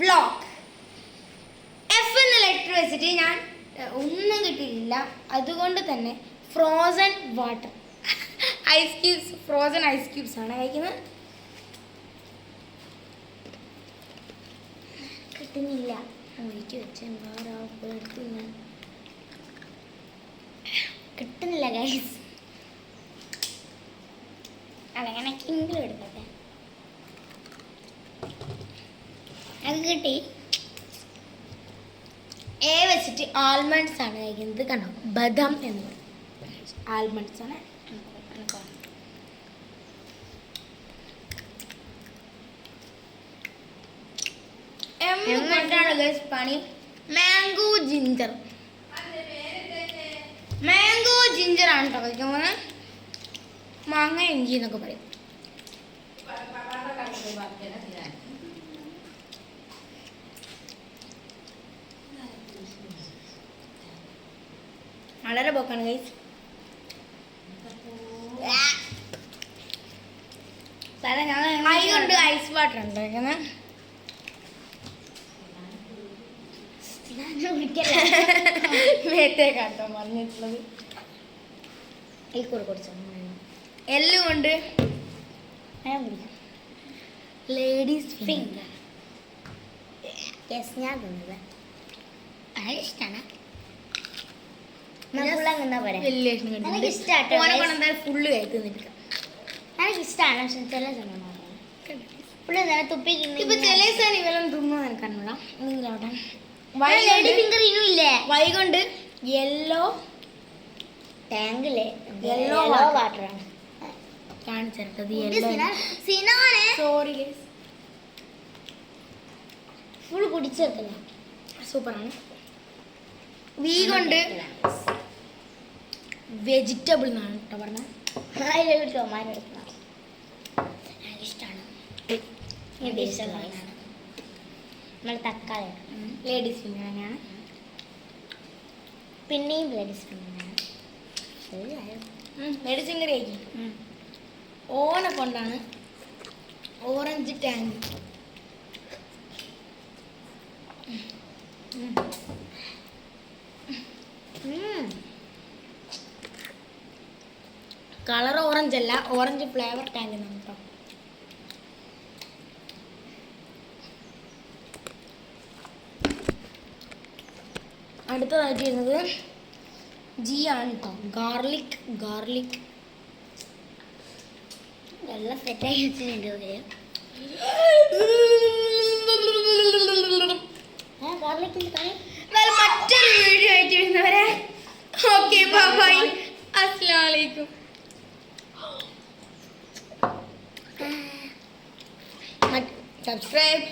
Vlog. F എന്ന letter വെച്ചിട്ട് ഞാൻ ഒന്നും കിട്ടിയിട്ടില്ല. അതുകൊണ്ട് തന്നെ frozen water ice cubes, frozen ice cubes ആണ് കഴിക്കുന്നത്. കിട്ടുന്നില്ല, ഒഴിച്ച് വെച്ച കിട്ടുന്നില്ല ഗൈസ്. അതങ്ങനെ കിങ്കിലും എടുക്കട്ടെ. അത് കിട്ടി. എ വെച്ചിട്ട് ആൽമണ്ട്സ് ആണ് കഴിക്കുന്നത്. കണ്ടോ, ബദാം എന്ന് പറയും. ആൽമണ്ട്സ് ആണ്. പണി മാംഗോ ജിഞ്ചർ. മാംഗോ ജിഞ്ചർ ആണ് കേട്ടോ കഴിക്കുന്നത്. മാങ്ങ ഇഞ്ചി എന്നൊക്കെ പറയും. വളരെ പോക്കാണ് ഗൈസ്. കൈ കൊണ്ട് ഐസ് വാട്ടർ ഉണ്ടാക്കുന്നത്. മേത്തേക്കാട്ടോ പറഞ്ഞിട്ടുള്ളത്. എല്ലാം കൊണ്ട് ലേഡീസ് ഫിംഗർ. ഞാൻ തിന്നത് ഇഷ്ടമാണ്. ഫുള്ള് കഴിക്കുന്നില്ല. എനിക്ക് ഇഷ്ടമാണ്. പക്ഷെ ചില സമയം ഫുള്ള് തുപ്പി ഇപ്പൊ ചില സമയം ഇവരെല്ലാം തിന്നു നിനക്കണ്ണൂടാ. വൈകൊണ്ട് യെല്ലോ ടാങ്കിലെ യെല്ലോ വാട്ടറാണ് കാണിച്ചത്. സോറി ഫുൾ കുടിച്ചേർക്കില്ല. സൂപ്പറാണ്. വീ കൊണ്ട് വെജിറ്റബിൾ എന്നാണ് കേട്ടോ പറഞ്ഞത്. ടൊമാറ്റോ എടുക്കണം. എനിക്കിഷ്ടമാണ്. നമ്മൾ തക്കാളി ലേഡീസ് ഫിംഗർ തന്നെയാണ്. പിന്നെയും ലേഡീസ് ഫിംഗറാണ്. ലേഡീസ് ഫിംഗർ കഴിക്കും. ഓനെ കൊണ്ടാണ് ഓറഞ്ച് ടാങ്ക്. കളർ ഓറഞ്ച് അല്ല, ഓറഞ്ച് ഫ്ലേവർ ടാങ്ക് എന്നാണ് കേട്ടോ. അടുത്തതായിട്ട് വരുന്നത് ജി ആണ് കേട്ടോ. ഗാർലിക് എല്ലാം സെറ്റായി വെച്ചിട്ടുണ്ട്. മറ്റൊരു വീഡിയോ ആയിട്ട് വരുന്നവരെ ഓക്കെ, ബൈ, അസ്സലാമു അലൈക്കും. സബ്സ്ക്രൈബ്.